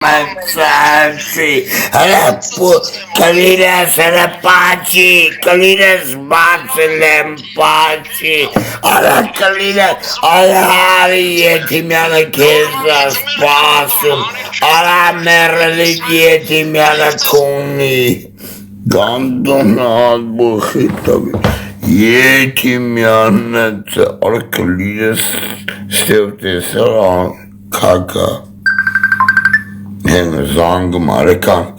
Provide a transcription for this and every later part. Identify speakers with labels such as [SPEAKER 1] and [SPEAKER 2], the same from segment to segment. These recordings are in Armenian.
[SPEAKER 1] Manzanzi, Calinas alla pace, Calinas Barcelem pace, alla Calina, alla Arieti miana chiesa spasum, alla merlieti miana cuni, Gandonad buchitavi, Yeti miana, alla Calinas stiltes kaka. Zang Marika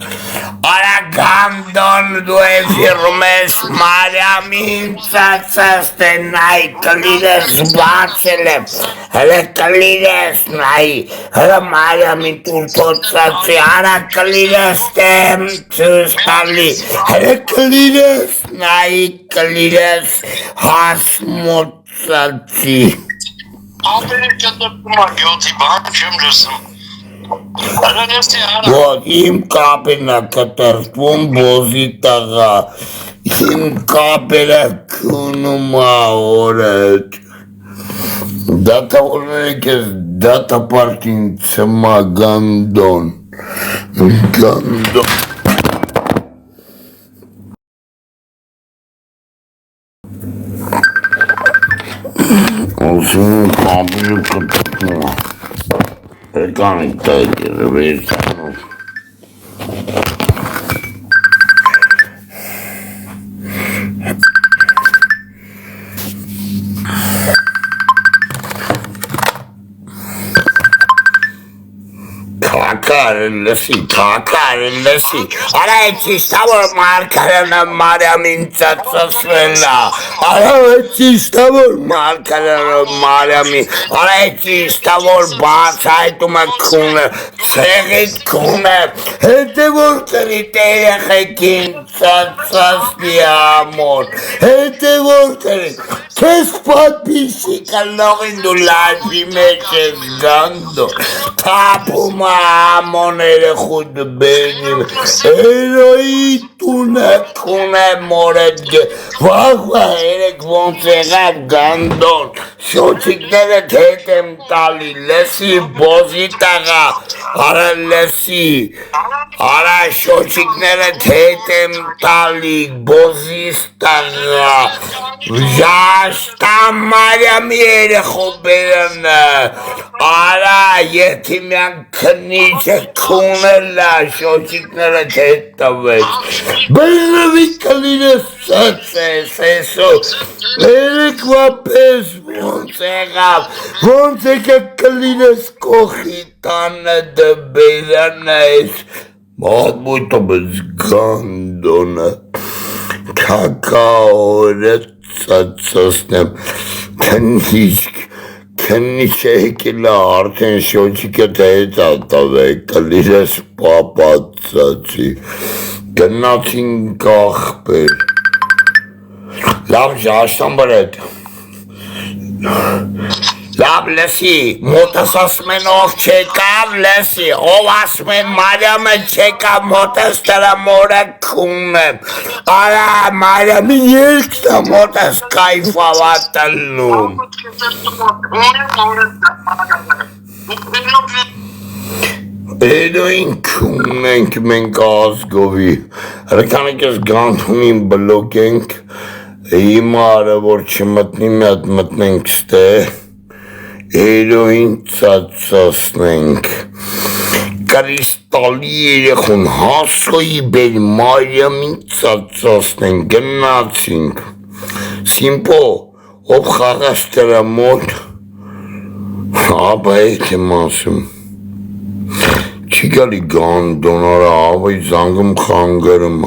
[SPEAKER 1] Aragandon due firmes Mariamin Sastenai Kalides Barcelem Hele Kalides Nai Hele Mariamin Turtotsaci Ara Kalides Tem Tustali Hele Kalides Nai Kalides Hasmotsaci Вот им капина катарпун бозитага им капина кунума орет дата орекес дата паркинг сама гандон Olsun kапина катарпун I can't take it away. Kakarellesi. Aleci stavor markarena Mariamin Tsatsasvela. Aleci stavor markarena Mariamin. Aleci stavor Basaituma Kune. Segit Kune. Hetevor Teriteya Hekin Tsatsasdi Amor. Hetevor Terit. Kespat pisika Lorindulai Pimeches Gando. Tapuma monere khud benim eroi tune moredge vagva erek vontsegab gandon shochiknere thetem tali lesi bozitaga ara lesi ara shochiknere thetem tali bozistaga jashta mariami ere khoberana ara yetimyan Kniche kunela shochiknera tetavet. Benavi kalines seso. Erikwa pes Vonsega kalines kohitana de bedanes. Muito bez gandona. Kakao retsasnem. Kenişehkila arten şoçikete tatave kalides papatsaci kennatin kahpe lav jaştan baret lav lesi motasasmen of çekav lesi ovasmen Mariam'e çekav motastara mora kunem ara Mariam'e yelkta motas kayfavatalnum Edoin kumenk men gazgovi Rekanikes gantunin blogenk Imara vorçmatni matmatnenk ste Edoin tsatsasnenk Kristaliere khun hasoyi bel Mariamin tsatsasnenk Gennatsink Simpo Ob khagastera mod Aba etmasım Chigali gandonara avay zangım khangarım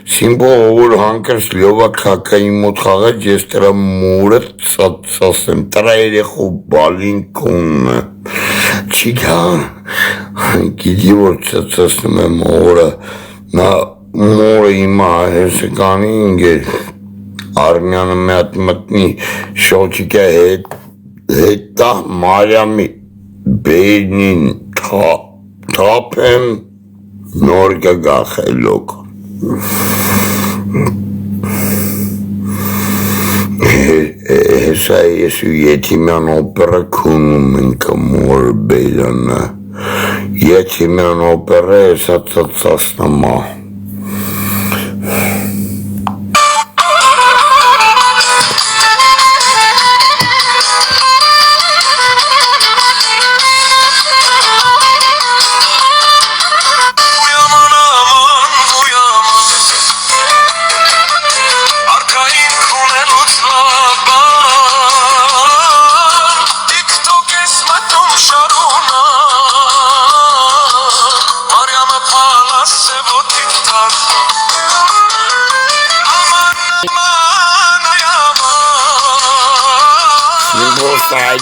[SPEAKER 1] Simpo over hankers lyova khakai mod khaga jestera muret satsasem traere khu balin kun Chiga Gidivor satsasem mora Na mora ima hesekani ingel Armyanı matmatni şoçike hetta Mariami beynin tapem norga gahelok Esa yesu yetimen opera kunum inka mor beylana Եթե մեն օպերը էսա ծծասնամա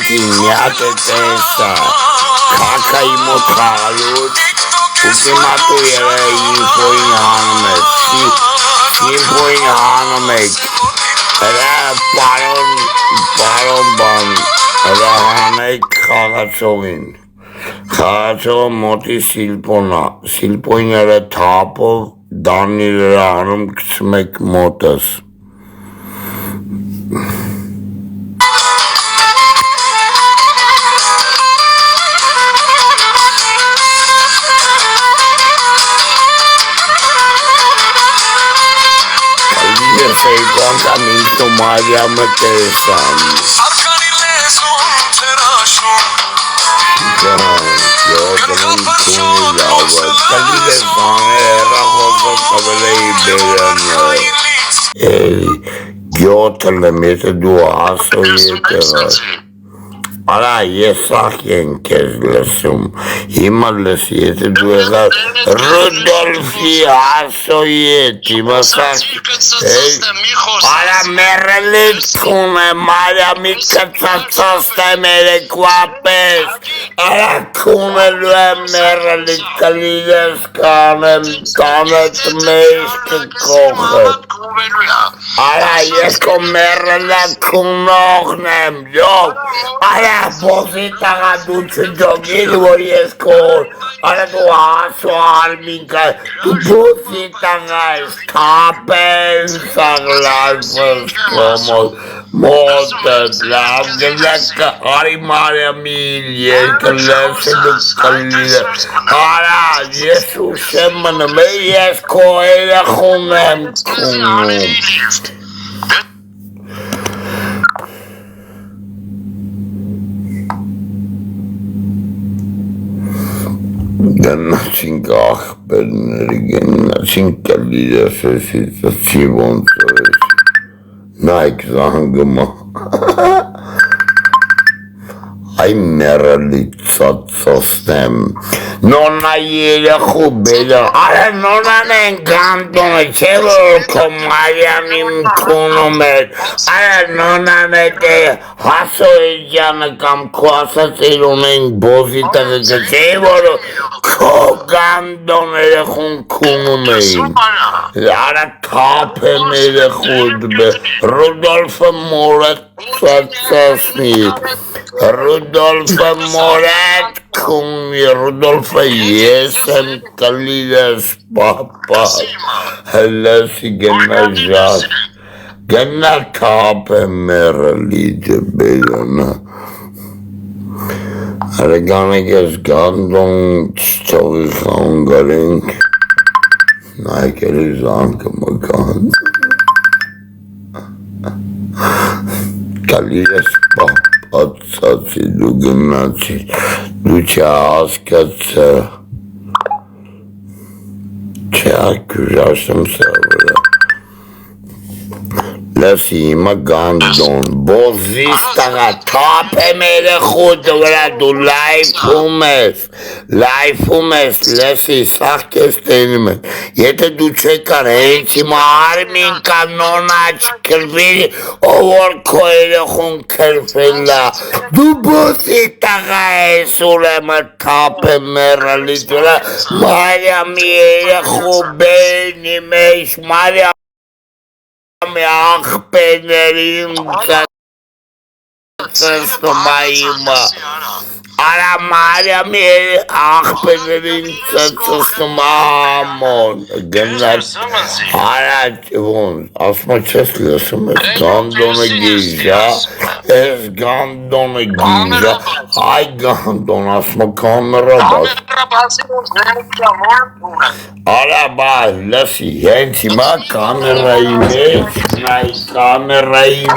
[SPEAKER 1] Միատետեսա, կակայի մոթաղալուց, ուկիմատույերը ինվոյին հանում եք, ինվոյին հանում եք, պարոն բան, հրանեք խաղացողին, խաղացողը մոտի սիլպոյները թապով, դանիլերը հանում կցում եք մոտս, Contamento Maria Matesa. Արա ես սախ ենք ես լսում, հիմա լս եթե դու եղար Ռուդոլֆի հասոյի հետ, հիմա սախ, արա մերելիտ կուն է, մարյամի կծացաստ եմ երեկվա պես, արա կունելու եմ մերելիտ կլիդես կանեմ, կանետ մեջ կկոխը, արա ես կո մերելա կունողն եմ, յով, արա Բոզի տաղա դու չջոգիր, որ ես կոր, արա դու հասու արմինկա, դու բոզի տաղա ես, թապեն սաղլարվս կոմոս, մոտըտ, լավ գլակը, արի մարյամիլ, երկը լսելու կլիդը, արա, ես ուշեմ մնում, ես կո երախուն եմ կունում, Գնացինք աղբերների, գնացինք կլիդես էսից, չի ոնց ես, նայք զանգմա, այ մերալի ծածասնեմ, նոնա երեխու բելը, արա նոնան են գանդում է, չէ որ կո մարյամին կունում էր, արա նոնան է դե հասո էջանը կամ կո ասացիր ունենք բոզի տղը, չէ որ կո գանդում երեխուն կունում էին, արա թապ եմ երեխուդ բե, Ռուդոլֆը մորդ ծածասնի, Ռուդոլֆը մորդ կումի, Ռուդոլֆը ես եմ կլիդես պապա, հլեսի գնա ժատ, գնա թապ է մերլիդը բելանա, արեգանեք ես գանդոն չթողի խան գարենք, նայք էլի զանգը մգանդ, կլիդես պապացացի դու գնացի, դու չհասկացա, չակուժասմ սավրա, լսի հիմա գանդոն, բոզիս տղա, թապ եմ երեխուդ վրա դու լայվում ես, լսի սաղ կես տենում են, եթե դու չեկար հենց հիմա արմին կա նոնաչ կրվի, որ քո երեխուն կրվելա, դու բոզի տղա ես ուրեմը թապ եմ մերալից վրա, մարյամի երեխու բերնի մեջ, մարյամի աղբեներին կծստում այմը, Արա Մարիամի աղբերին ծծծում ամոն գնաց հարաճ ոնց ասմա չես լսում ես գանդոնը գիժա ես գանդոնը գիժա այ գանդոն ասմա կամերա արա բա լսի հենց հիմա կամերայի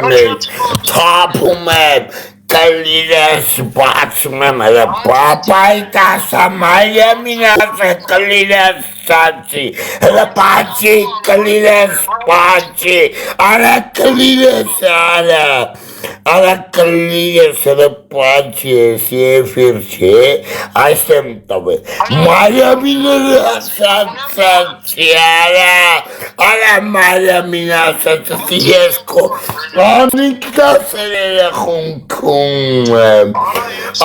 [SPEAKER 1] մեջ թափում եմ Կլիրես բացում եմ հլը պապայիտ ասա Մարիամին ասա կլիրես ծանցի հլը պաչի կլիրես պաչի արա կլիրես արա կլիրես հլը պաչի ես եվիր չէ այս եմ տվել Մարիամին ասա ծանցի արա Մարիամին ասա ծանցի ես քո անինք դասեր երախունքում եմ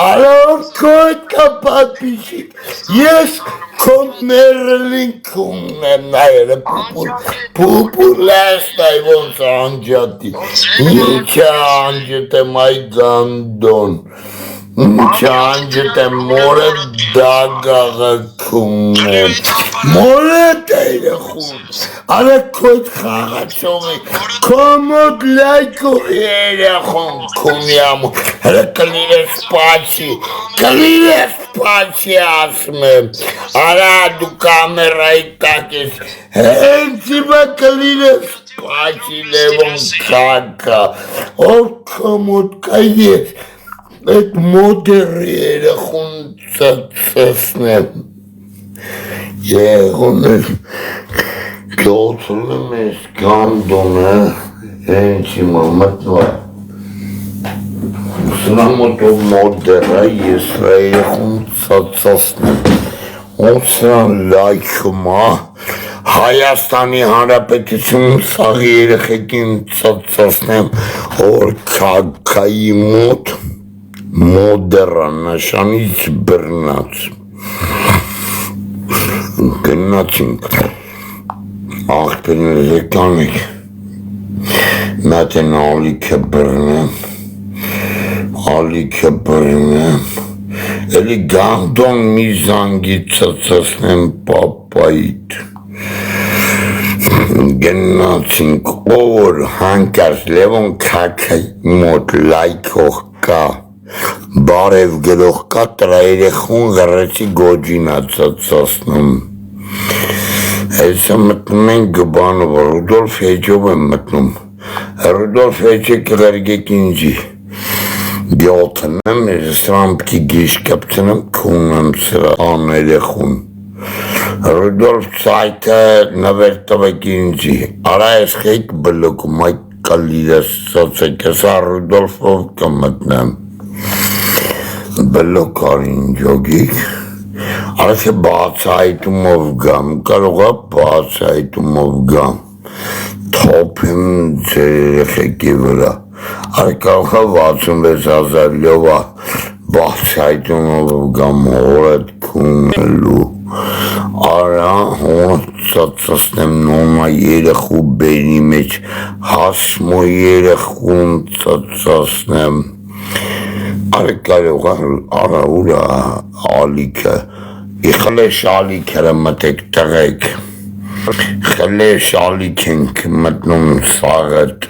[SPEAKER 1] Ալոր քոյտ կապատիշիկ ես քո մերլինքում եմ նայելը պուպուր լեստայ ոնց անջատի ինչա անջտ եմ այ գանդոն ինչա անջտ եմ մորը դագաղաքում եմ մորը տերախուն Արա քոյտ խաղացողի կոմոդ լայքող երախունքում եմ հլը կլիրես պաչի ասում եմ Արա դու կամերայի տակ ես հենց հիմա կլիրես պաչի լևոն կակա ով կոմոդ կա ես այդ մոդերի երախուն ծծծնեմ Երախուն Գյոթլում ես գանդոնը հենց հիմա մտվա Սնամոտով մոդերա ես երախուն ծծծնեմ Ոնցրան լայքումա Հայաստանի Հանրապետություն սաղի երեխեքին ծծծնեմ որ կակայի մոտ մոդերա նշանից բրնած Գնացինք Աղբերները եկանեք Մատեն ալիքը բրնեմ Էլի գանդոն մի զանգի ծծծնեմ պապայիտ Գնացինք որ հանկարծ լևոն կակայի մոտ լայքող կա Բարև գլող կա տրա երեխուն գռեցի գոջինա ծծծնում Հեսա մտնում են գբանով, Ռուդոլֆ Հեջով եմ մտնում, Ռուդոլֆ Հեջը կղերգեք ինձի, գյոթնեմ, սրամպքի գիշ կպցնեմ, կունեմ սրա աներեխուն, Ռուդոլֆ ծայթը նվեր տվեք ինձի, արա ես խեիք բլոքում, այ կալիրես ծոցեք, հեսա Ռուդոլֆով կմտնեմ, բլոք արին ջոգիք, Արաքը բացայտումով գամ, կարողա բացայտումով գամ, թոփեմ ձեր երեխեքի վրա, արի կարողա 66,000 լյովա բացայտումով գամ հորդ կունելու, արա հոնց ծծծնեմ նոմա երեխու բերի մեջ, հասմո երեխուն ծծծնեմ, արի կարողա արա ուրա ալիքը, Իխլե շալիք հրը մտեք տղեք, խլե շալիք ենք մտնում սաղըտ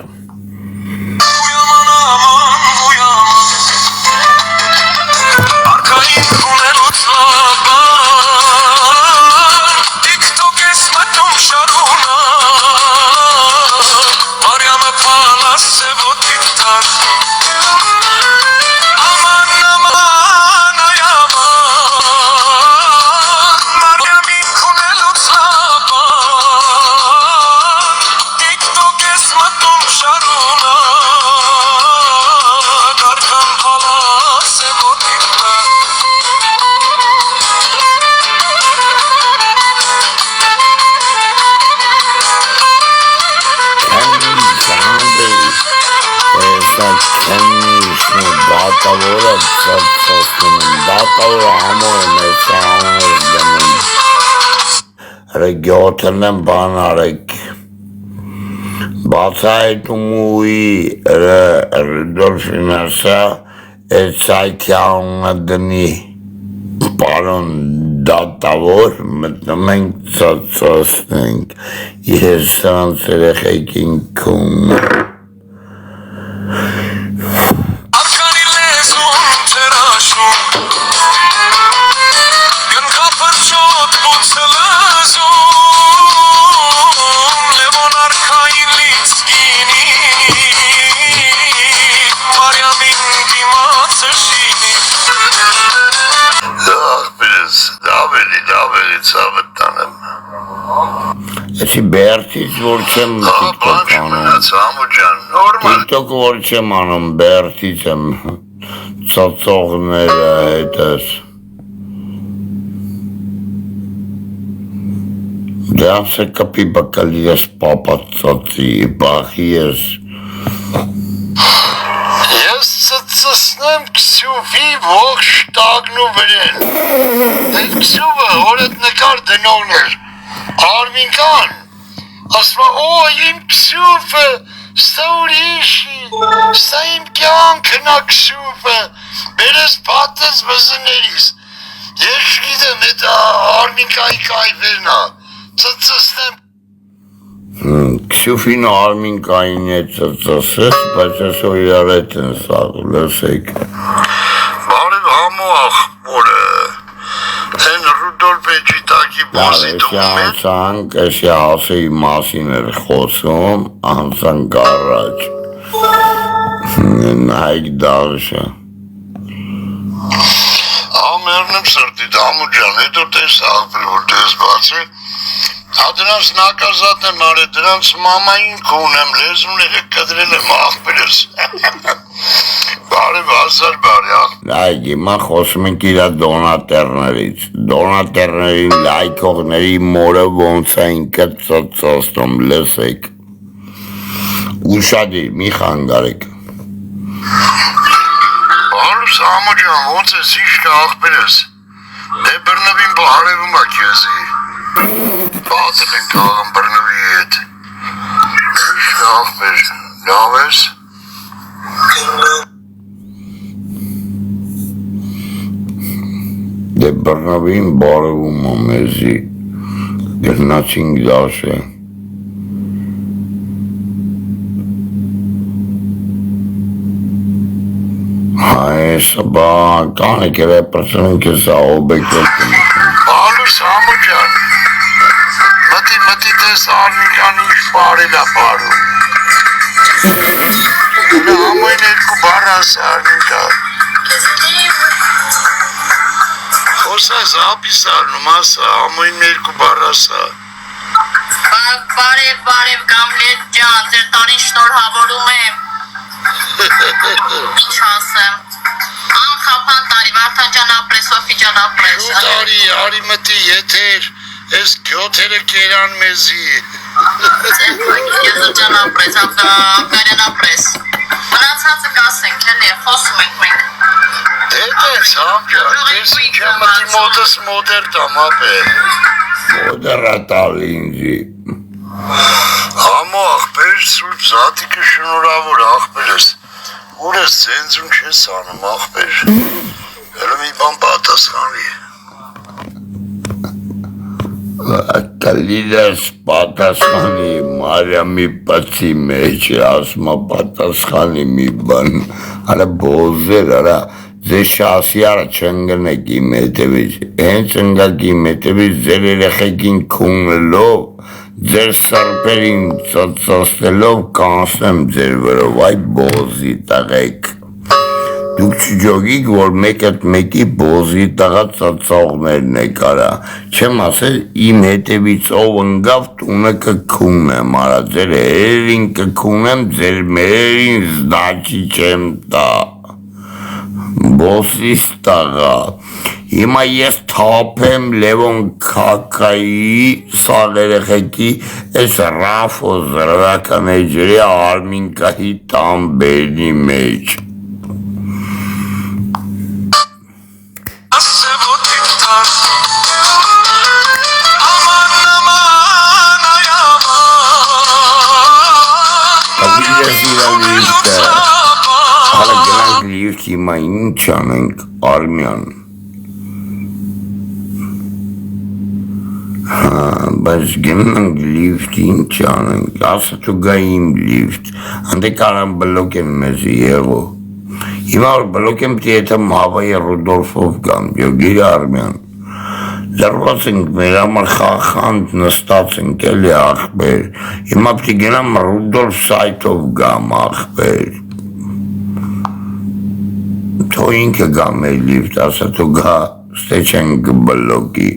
[SPEAKER 1] Դատավորը ծծծնում եմ, դատավորը համոր եմ ես համոր դնում Ռեգյոթն եմ բան արեք Բացայտում ուի Ռուդոլֆին ասա Այդ սայթի անունը դնի պարոն դատավոր մտնում ենք ծածածնենք ես սրանց երեխեքին քուն Εσύ Բերտից որ չեմ TikTok անում TikTok որ չեմ անում Բերտից եմ ծածողները հետս դրանց է կպի բակալի ես պապացածի բախի ես ծծսնեմ քսյուվի ողջ տագն ու վրեն այդ քսյուվը օրդ նկար դնողներ Արմինկան, ասма, օ, իմ քսյուվը, ստա ուրիշի, ստա իմ կյանքն ա քսյուվը, բերես պատես բզներիս, ես գիտեմ, էդ Արմինկայի կայվերն ա, ծծսնեմ քսյուվին Արմինկային է ծծսես, բայց ես որ իրար էտ են սաղ, լսեք բարև համու աղբորը Են Ռուդոլֆ Էջիտակի բոսիտում հետ Անցանք, էսի հասեի մասին էր խոսում, անցանք առաջ Նայք դաղշը Ամերնեմ սրտի դամու ջան, հետո տես աղբր որ տես բացի Դրանց նակազատ եմ արել, դրանց մամային կունեմ, լեզուները կդրել եմ աղբերս Բարև հազար բարի աղբեր Այգ հիմա խոսում ենք իրա դոնատերներից Դոնատերներին լայքողների մորը ոնց է ինքը ծծոսնում, լսեք Ուշադիր, մի խանգարեք Բարուս ամու ջան, ոնց ես իշկա աղբերս Դե բրնվին բարևում ա քեզի Բացել ենք աղն բրնվի հետ Իշկա աղբեր, լավ ես Դե բրնավին բարևում ամեզի գրնացինք դաշ է Հայսը բա կանեք էր է պրծնենք ես աղոբեկոտ Բալուս ամու ջան Մտի տես արմիկան ինչ բարել ա բարում Նա ամույն երկու բար ասա արմիկա Խոսաս ապիս արնում ասա, ամույն երկու բար ասա Բարև Գամլետ ջան, ձեր տարին շնորհավորում եմ Ինչ ասեմ Անխապան տարի, Վարդան ջան ապրես, Սոֆի ջան ապրես Շու տարի, արի մտի եթեր, ես գյոթերը կերան մեզի Եզը ջան ապրես, ակարյան ապրես Մնացածը կասենք, հելի, խոսում ենք մենք Դետես, համ ջան, ես ինքը մտի մոտս մոդեր տամ ապ է Մոդերա տալ ինձի Համո աղբեր, սուրբ զատիկը շնորավոր աղբերս Ուր ես ծենձում չես անում աղբեր Հելը մի բան պատասխանվի Տալիդես պատասխանի Մարյամի պացի մեջ ասմա պատասխանի մի բան Արա բոզեր, արա Ձեր շասի արա չընգնեք իմ հետևից Հենց ընգակ իմ հետևից ձեր երեխեքին քունելով Ձեր սարպերին ծծոսնելով կանսնեմ ձեր վրով Այ բոզի տղեք Դուք չջոգիք, որ մեկըտ մեկի բոզի տղա ծծողներն է կարա Չեմ ասել իմ հետևից ով ընգավ տունը կքունեմ արա Ձեր հերերին կքունեմ, ձեր մերերին զդաչի չեմ տա Բոսիս տղա Հիմա ես թափեմ Լևոն Քակայի սաղ երեխեքի Ես Ռաֆ ու զրվական էջրի Արմինկայի տամբերնի մեջ Հələ գրանք լիվտ հիմա ինչ անենք Արմյան բայց գնանք լիվտ ինչ անենք ասա თუ գա իմ լիվտ հանդե կարան բլոկ եմ մեզ եղու հիմա որ բլոկ եմ պիտի եթե Մհավայի Ռուդոլֆով գամ յոգիր Արմյան լրված ենք մեր համար խախանդ նստած ենք էլի ախպեր հիմա պիտի գնամ Ռուդոլֆ սայթով գամ ախպեր թո ինքը գա մեր լիվտ ասա თუ գա ստե չենք բլոկի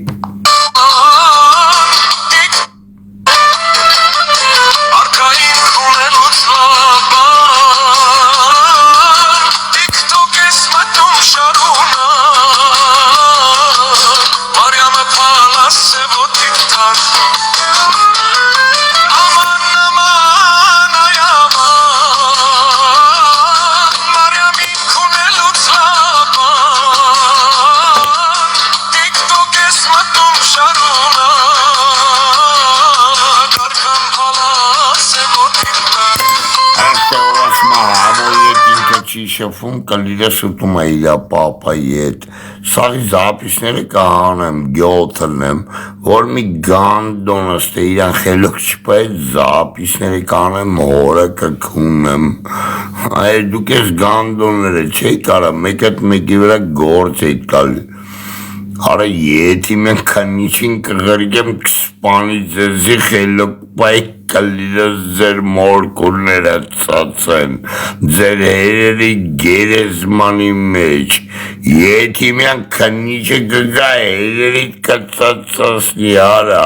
[SPEAKER 1] Շփում կլիրես ուտում է իրա պապայի հետ, սաղի զապիսները կահանեմ, գյոթնեմ, որ մի գանդոն աստ է իրան խելոք չպա հետ զապիսները կանեմ, հորը կքունեմ, այր դուք ես գանդոնները չեի կարա, մեկ այդ մեկի վրա գործ էի կալ, Արա եթի մենք քանիչին կղրգեմ կսպանի ձեզի խելոք պայ կլիրս ձեր մորկուրները ծացեն, ձեր հերերի գերեզմանի մեջ, եթի մենք քանիչը կգա հերերի կծացասնի արա,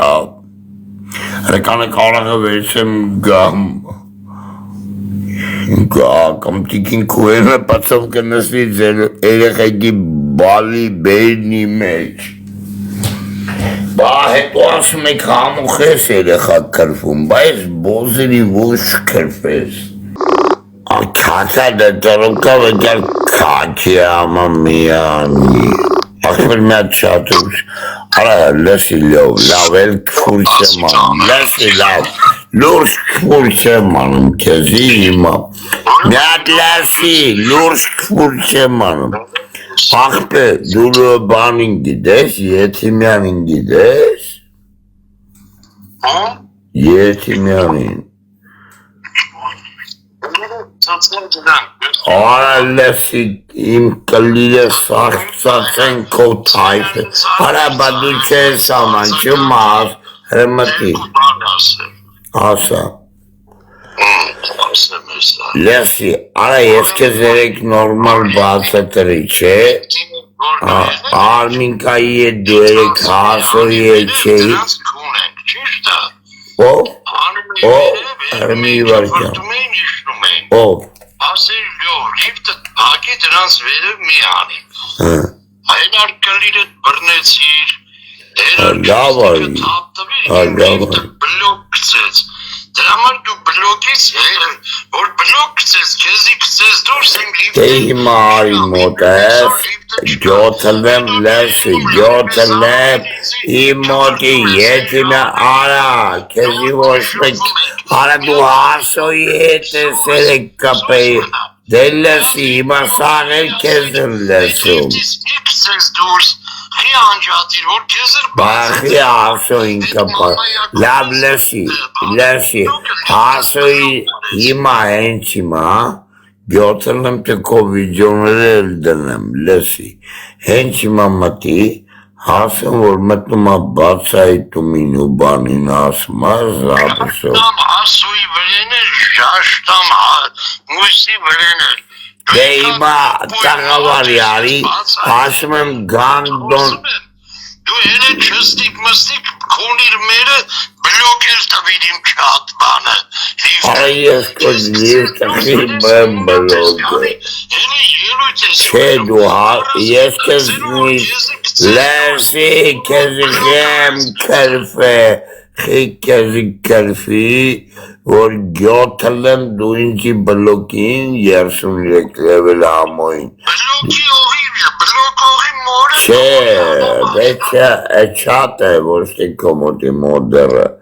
[SPEAKER 1] հրեկանը կարաղը վերցեմ գամ, կամ տիկին կուենը պացով կնսվի ձեր երեխեքի բալի բերնի մեջ բա հետո ասում եք համուխ ես երեխա կրվում բա ես բոզերի ոչ կրվես քացա դետորում կավ էգար քաքի ամա միանի ախմր միատ շատուր արա լսի լավ էլ կվուր չեմ անում լսի լավ լուրջ կվուր չեմ անում քեզի հիմա միատ լսի լուրջ կվուր չեմ անում Ախպե դու բանին գիտես, Եթիմյանին գիտես Եթիմյանին Արա լսի իմ կլիրը սաղցացեն քո թայփը Արա բա դու չես ամանչում հրմտի Ասա Լսի, արա ես քեզ երեք նորմալ բացատրի, չէ Արմինկայի հետ դու երեք հասորի հետ չէի Ով? Ով? Հրմի վարկյան Ով?
[SPEAKER 2] Ասեր լյոր, լիվտը հագի դրանց վերև մի անի Հայնար կլիրըտ բրնեցիր
[SPEAKER 1] Լավ արի
[SPEAKER 2] բլոկ կծեց Դրա համար դու բլոկից որ բլոկ կծես, քեզի կծես դուրս եմ լիվտը
[SPEAKER 1] Դե հիմա արի մոտ ես, գյոթլեմ լեսի, գյոթլեմ իմ մոտի եթիմը արա, քեզի ոչ մեկ, արա դու հասոյի հետ ես երեք կպեի, դե լեսի, հիմա սաղել քեզ եմ լեսում
[SPEAKER 2] Կծես դուրս Խի անջատիր, որ քեզ էր
[SPEAKER 1] Բախի հասոյին կպար, լավ լսի, հասոյի հիմա հենց հիմա, գյոթն եմ թե քո վիդյոները էլ դնեմ, լսի, հենց հիմա մտի, հասեմ, որ մտնում է բացայտումին ու բանին ասում է զապսով։
[SPEAKER 2] Հասոյի վրեն էր, ժաշտամ մույսի վրեն էր,
[SPEAKER 1] Դե հիմա տաղավարի արի, ասում եմ գանդոն
[SPEAKER 2] Դու հենե չստիկ մստիկ քոնիր մերը բլոկ էր տվիր իմ չատ բանը
[SPEAKER 1] Արա ես կոզ լիվտը խիմ եմ բլոկը Չէ դու ես կեզ լեսի կեզի խեմ կրվե Խի կեզի կրվի որ գյոթլեմ դու ինքի բլոկին 33 լևել համոյին
[SPEAKER 2] Բլոկի օղի, բլոկ օղի մորը
[SPEAKER 1] Չէ, բեչա չատ է ոչ թե կոմոտի մոդերը